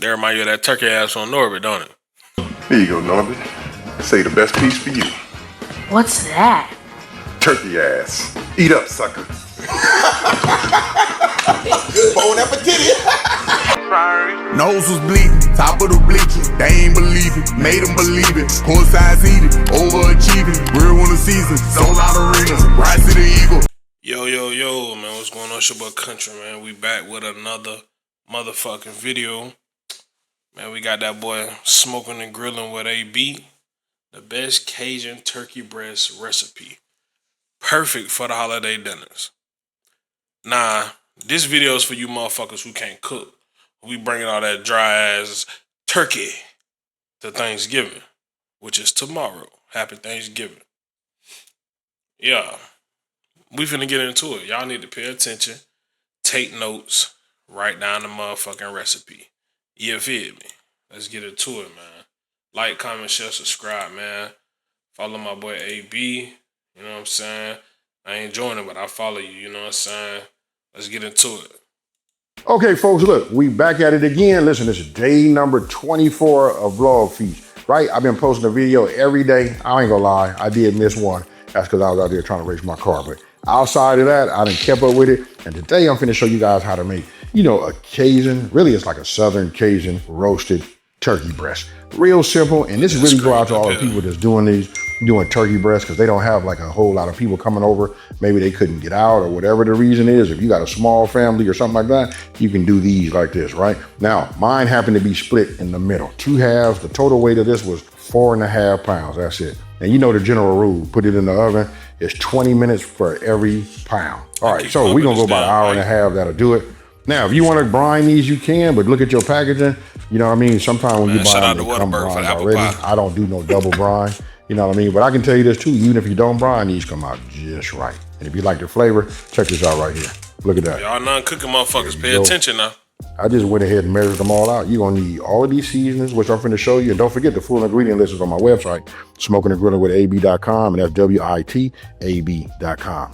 They remind you of that turkey ass on Norbit, don't it? Here you go, Norbit. Say the best piece for you. What's that? Turkey ass. Eat up, sucker. Bon appetit. Nose was bleeding, top of the bleachers. They ain't believe it, made them believe it. Coincides eating, overachieving. Real one of season, sold out arenas. Rise to the eagle. Yo, man, what's going on? It's your boy Country, man. We back with another motherfucking video. Man, we got that boy smoking and grilling with AB. The best Cajun turkey breast recipe. Perfect for the holiday dinners. Nah, this video is for you motherfuckers who can't cook. We bringing all that dry ass turkey to Thanksgiving, which is tomorrow. Happy Thanksgiving. Yeah, we finna get into it. Y'all need to pay attention, take notes, write down the motherfucking recipe. You feel me? Let's get into it, man. Like, comment, share, subscribe, man. Follow my boy AB. You know what I'm saying? I ain't joining, but I follow you. You know what I'm saying? Let's get into it. Okay, folks, look, we back at it again. Listen, this is day number 24 of Vlog Feast, right? I've been posting a video every day. I ain't gonna lie, I did miss one. That's because I was out there trying to race my car. But outside of that, I done kept up with it. And today I'm finna show you guys how to make, a Cajun, really it's like a Southern Cajun roasted turkey breast. Real simple. And this is really go out to all the people that's doing turkey breasts because they don't have like a whole lot of people coming over. Maybe they couldn't get out or whatever the reason is. If you got a small family or something like that, you can do these like this, right? Now, mine happened to be split in the middle. 2 halves. The total weight of this was 4.5 pounds. That's it. And you know the general rule, put it in the oven. It's 20 minutes for every pound. All right, so we're gonna go about an hour and a half. That'll do it. Now, if you want to brine these, you can, but look at your packaging. You know what I mean? Sometimes when you buy them, they come brined already. I don't do no double brine. You know what I mean? But I can tell you this too, even if you don't brine, these come out just right. And if you like the flavor, check this out right here. Look at that. Y'all non-cooking motherfuckers, pay attention now. I just went ahead and measured them all out. You're gonna need all of these seasonings, which I'm finna show you. And don't forget the full ingredient list is on my website, smokingandgrillingwithab.com, and that's WITAB.com.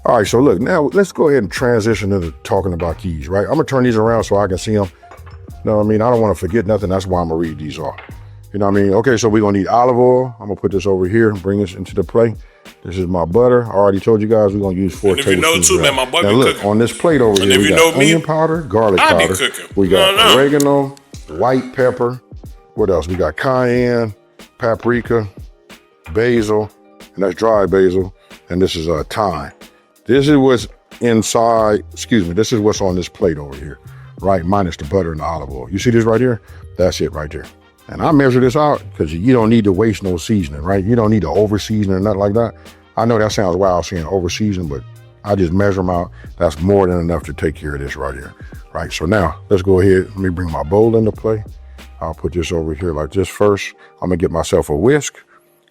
All right, so look, now let's go ahead and transition into talking about these, right? I'm gonna turn these around so I can see them. You know what I mean? I don't wanna forget nothing, that's why I'm gonna read these off. You know what I mean? Okay, so we're gonna need olive oil. I'm gonna put this over here and bring this into the plate. This is my butter. I already told you guys we're gonna use 4 tablespoons. If you know too, man, my boy now be look, cooking. on this plate over here, we got onion powder, garlic powder. We got oregano, white pepper. What else? We got cayenne, paprika, basil, and that's dry basil. And this is thyme. This is what's inside, this is what's on this plate over here, right? Minus the butter and the olive oil. You see this right here? That's it right there. And I measure this out because you don't need to waste no seasoning, right? You don't need to over season or nothing like that. I know that sounds wild saying over season, but I just measure them out. That's more than enough to take care of this right here, right? So now let's go ahead. Let me bring my bowl into play. I'll put this over here like this first. I'm gonna get myself a whisk,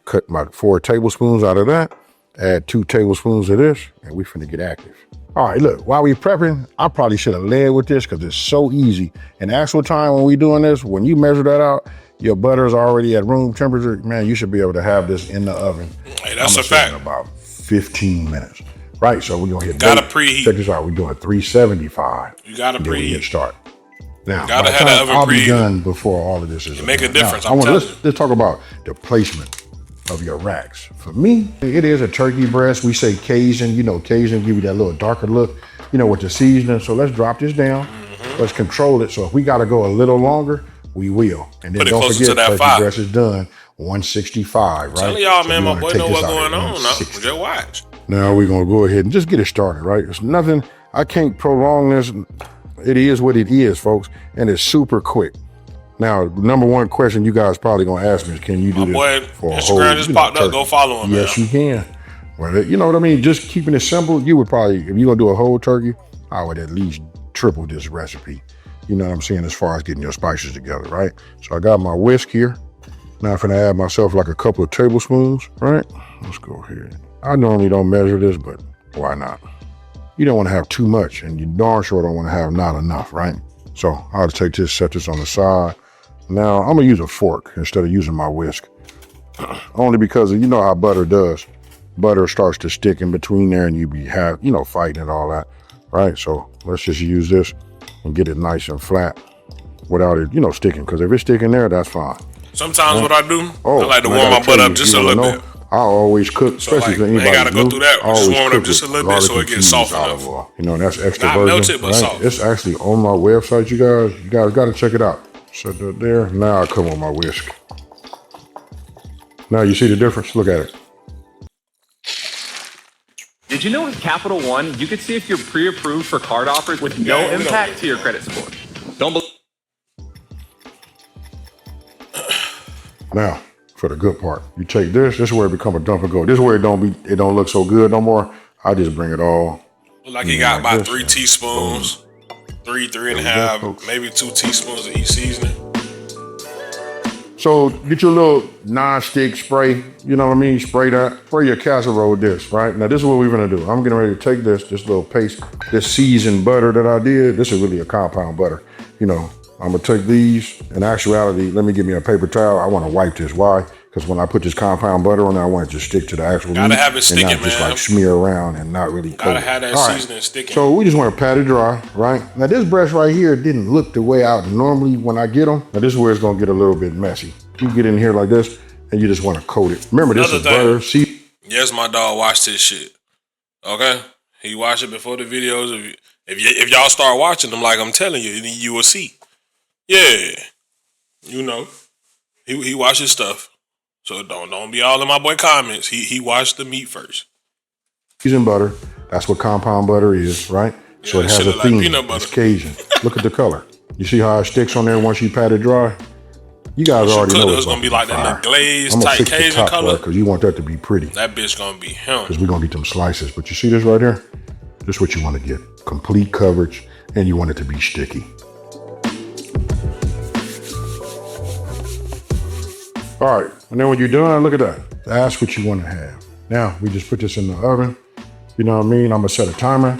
cut my 4 tablespoons out of that, add 2 tablespoons of this, and we finna get active. All right, look, while we prepping, I probably should have led with this because it's so easy. In actual time when we doing this, when you measure that out, your butter's already at room temperature, man, you should be able to have this in the oven. Hey, that's a fact. In about 15 minutes. Right, so we're gonna hit gotta preheat. Check this out, we're doing 375. You gotta preheat. Hit start. Now, gotta have that oven I'll be preheated. done before all of this is make a difference. Now, let's talk about the placement of your racks. For me, it is a turkey breast. We say Cajun, Cajun give you that little darker look, with the seasoning. So let's drop this down. Let's control it. So if we gotta go a little longer, we will. And then don't forget, turkey breast is done 165, right? Tell y'all, man, my boy know what's going on now. Just watch. Now we're gonna go ahead and just get it started, right? It's nothing, I can't prolong this. It is what it is, folks. And it's super quick. Now, number one question you guys probably gonna ask me is, can you do this for a whole Instagram just popped up, go follow him. Yes, you can. Well, you know what I mean? Just keeping it simple, you would probably, if you're gonna do a whole turkey, I would at least triple this recipe. You know what I'm saying, as far as getting your spices together, right? So I got my whisk here. Now I'm gonna add myself like a couple of tablespoons, right? Let's go here. I normally don't measure this, but why not? You don't wanna have too much, and you darn sure don't wanna have not enough, right? So I'll take this, set this on the side. Now I'm gonna use a fork instead of using my whisk. Only because you know how butter does. Butter starts to stick in between there and you be fighting and all that, right? So let's just use this and get it nice and flat. without it, sticking. Because if it's sticking there, that's fine. Sometimes what I do, Oh, I like to and I warm my gotta butt tell up you, just you a wanna little know, bit. I always cook, So especially for like, anybody ain't gotta go new, through that. I Just always warm it up cook just a with little bit so garlic it and gets soft cheese olive enough. oil. And that's extra Not virgin, melted, but right? soft. It's actually on my website, you guys. You guys got to check it out. Set that there. Now I come with my whisk. Now you see the difference? Look at it. Did you know with Capital One, you could see if you're pre-approved for card offers with no impact to your credit score? Don't believe. Now, for the good part, you take this. This is where it become a dump and go. This is where it don't look so good no more. I just bring it all. Look like he got like about this, 3 and teaspoons, three and a There we go, half, folks. maybe 2 teaspoons of each seasoning. So get your little non-stick spray. You know what I mean? Spray that. Spray your casserole with this, right? Now this is what we're gonna do. I'm getting ready to take this little paste, this seasoned butter that I did. This is really a compound butter. I'm gonna take these. In actuality, let me give me a paper towel. I want to wipe this. Why? Because when I put this compound butter on there, I want it to stick to the actual Gotta meat have it and sticking, not just man. like smear around and not really Gotta coat it. have that All right. seasoning sticking. So we just want to pat it dry, right? Now this brush right here didn't look the way I would normally when I get them. Now this is where it's gonna get a little bit messy. You get in here like this and you just want to coat it. Remember, this is Another thing. butter. See, Yes, my dog watched this shit. Okay, he watched it before the videos. If y'all start watching them, like I'm telling you, you will see. Yeah, he watched his stuff. So don't be all in my boy comments. He watched the meat first. seasoned butter. That's what compound butter is, right? So Yeah, it that has shit a look like theme. peanut butter. It's Cajun. Look at the color. You see how it sticks on there once you pat it dry? You guys Once you already cook know it, it's gonna be like that little glazed I'm gonna type fix the Cajun top color. because you want that to be pretty. That bitch gonna be him. Because we're gonna get them slices. But you see this right here? This is what you want to get. Complete coverage, and you want it to be sticky. All right, and then when you're done, look at that. That's what you want to have. Now, we just put this in the oven. You know what I mean? I'm gonna set a timer,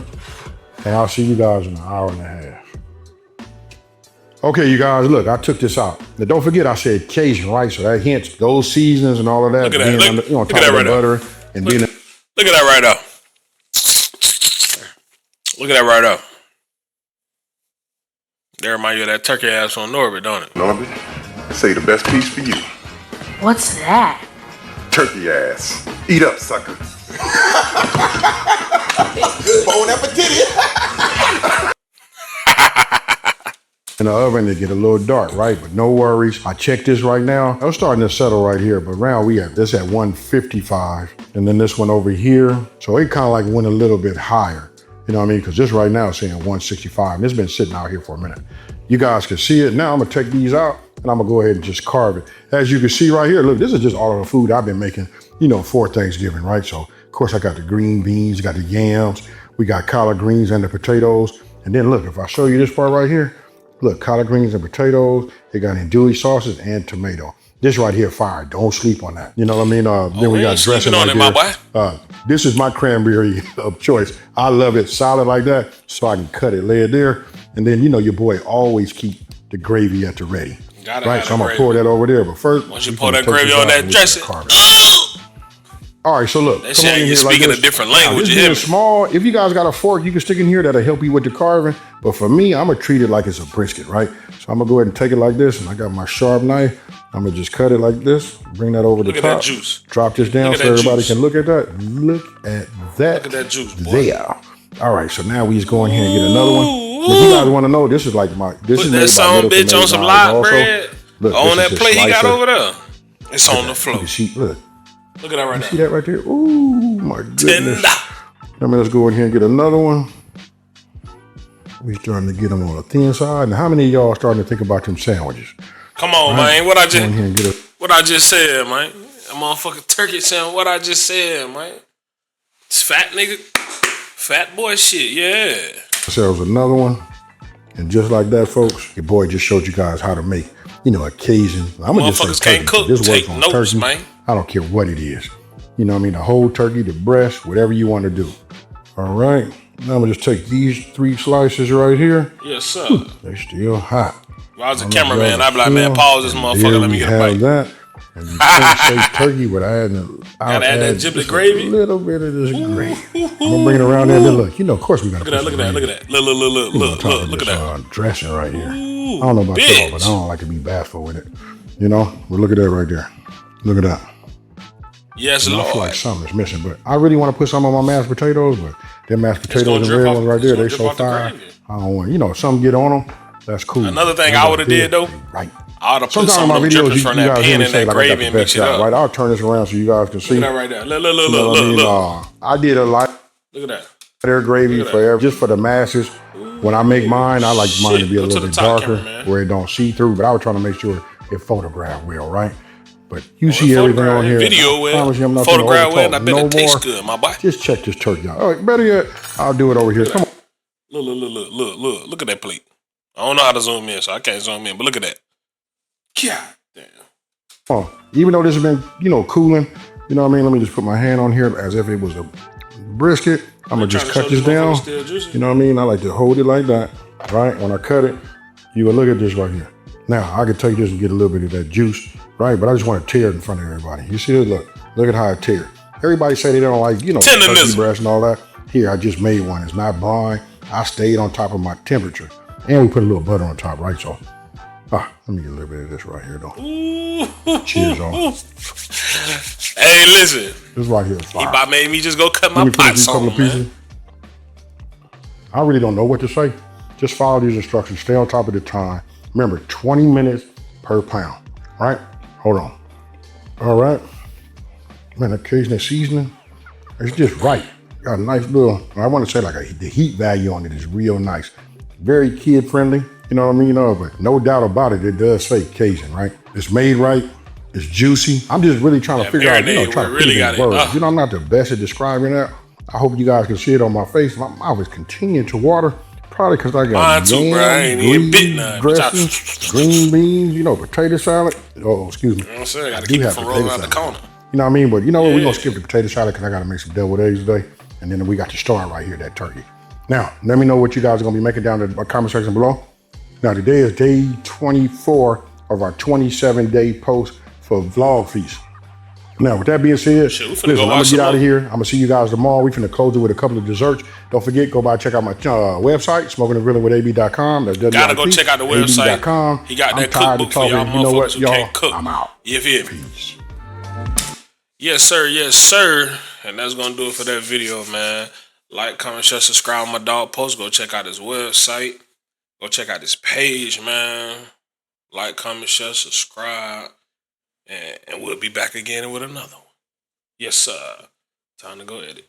and I'll see you guys in an hour and a half. Okay, you guys, look, I took this out. Now, don't forget I said Cajun, right? So that hints, those seasonings and all of that, Look at that. being Look- on look top at that of right the there. butter, and being Look at that right there. Look at that right there. That remind you of that turkey ass on Norbit, don't it? Norbit, say the best piece for you. What's that? Turkey ass. Eat up, sucker. Bon appetit. in the oven to get a little dark, right? But no worries. I checked this right now. I was starting to settle right here, but now we have this at 155. And then this one over here. So it kind of like went a little bit higher. You know what I mean? Because this right now is saying 165. And it's been sitting out here for a minute. You guys can see it. Now I'm gonna take these out and I'm gonna go ahead and just carve it. As you can see right here, look, this is just all of the food I've been making, for Thanksgiving, right? So of course I got the green beans, got the yams, we got collard greens and the potatoes. And then look, if I show you this part right here, look, collard greens and potatoes. They got andouille sauces and tomato. This right here, fire. Don't sleep on that. You know what I mean? Then we got dressing on right it, my here. This is my cranberry of choice. I love it solid like that, so I can cut it, lay it there, and then your boy always keep the gravy at the ready. Gotta right, have so I'm the gonna gravy. pour that over there. But first, Once you we pour gonna that take gravy this on out that and we dressing, gonna carve it. All right, so look, That come shit, on in you're here like speaking this. a different Now, language, this you hear being me? small, if you guys got a fork, you can stick in here. That'll help you with the carving. But for me, I'm gonna treat it like it's a brisket, right? So I'm gonna go ahead and take it like this, and I got my sharp knife. I'm gonna just cut it like this. Bring that over Look the at that top. juice. Drop this down Look at so that everybody juice. can look at that. Look at that. Look at that juice, boy. There. All right, so now we just go in here and get another one. And if you guys want to know, this is like this Put is that made by son Middleton bitch on Made some Knives light also. bread. Look, On this that is his plate he got slicer. over there. It's on the floor. You see, look. Look at that right See there. that right there? Ooh, my goodness. Tender. I mean, let's go in here and get another one. We starting to get them on the thin side. Now, how many of y'all starting to think about them sandwiches? Come on, Right. man. What I Go in here and get just said, man. A motherfucking turkey saying what I just said, man. It's fat nigga. Fat boy shit, yeah. ourselves another one. And just like that, folks, your boy just showed you guys how to make, a Cajun. I'm gonna just say Motherfuckers turkey. can't cook. This works Take on notes, turkey. man. I don't care what it is. You know what I mean? The whole turkey, the breast, whatever you want to do. All right. Now I'm gonna just take these 3 slices right here. Yes, sir. They're still hot. If I was a cameraman, I'd be like, man, pause this motherfucker, let me get a bite. That. And you can't say turkey without adding. Gotta add that giblet gravy. A little bit of this gravy. I'm gonna bring it around there. And then look, of course we gotta look at that. Look at that. Look at that. Dressing right here. Ooh, I don't know about bitch. y'all, but I don't like to be bashful with it. Well, look at that right there. Look at that. Yes, I Lord. feel like something's missing, but I really want to put some on my mashed potatoes, but them mashed potatoes and red ones right there, they so fire. I don't want, some get on them. That's cool. Another thing I would have did though, right? I would have put Sometimes some my of them videos, drippings from that pan and that gravy and mix it up. Right, I'll turn this around so you guys can see. Look at that right there. Look. I did a lot. Look at that. Their gravy just for the masses. When I make mine, I like mine to be a little bit darker, where it don't see through. But I was trying to make sure it photographed well, right? But you see everything on here. Video well, photograph well, and I bet it tastes good, my boy. Just check this turkey out. All right, better yet, I'll do it over here. Come on. Look at that plate. I don't know how to zoom in, so I can't zoom in, but look at that. God damn. Oh, even though this has been, cooling, you know what I mean? Let me just put my hand on here as if it was a brisket. I'm gonna just cut this down. You know what I mean? I like to hold it like that, right? When I cut it, you will look at this right here. Now, I could take this and get a little bit of that juice, right? But I just want to tear it in front of everybody. You see it? Look at how I tear. Everybody say they don't like, turkey breast and all that. Here, I just made one. It's not brine. I stayed on top of my temperature. And we put a little butter on top, right? So, let me get a little bit of this right here, though. Cheers, y'all. Hey, listen. This right here is fire. He about made me just go cut my pots on, man. I really don't know what to say. Just follow these instructions. Stay on top of the time. Remember, 20 minutes per pound, right? Hold on. All right. Man, that Cajun seasoning, it's just right. Got a nice little, I want to say the heat value on it is real nice. Very kid friendly, you know what I mean? But no doubt about it, it does say Cajun, right? It's made right, it's juicy. I'm just really trying to figure out, trying to really got words. I'm not the best at describing that. I hope you guys can see it on my face. My mouth is continuing to water, probably because I got dressing, green beans, potato salad. Oh, excuse me. I gotta keep it from rolling out the corner. You know what I mean? But you know what? We're going to skip the potato salad because I got to make some deviled eggs today. And then we got the star right here, that turkey. Now, let me know what you guys are going to be making down in the comment section below. Now, today is day 24 of our 27-day post for Vlog Feast. Now, with that being said, listen, I'm going to get out of here. I'm going to see you guys tomorrow. We're going to close it with a couple of desserts. Don't forget, go by check out my website, smokingandgrillingwithab.com. That's Gotta go check out the website. He got that cookbook for y'all motherfuckers who can't cook. I'm out. You feel me? Peace. Yes, sir. Yes, sir. And that's going to do it for that video, man. Like, comment, share, subscribe on my dog post. Go check out his website. Go check out his page, man. Like, comment, share, subscribe. And we'll be back again with another one. Yes, sir. Time to go edit.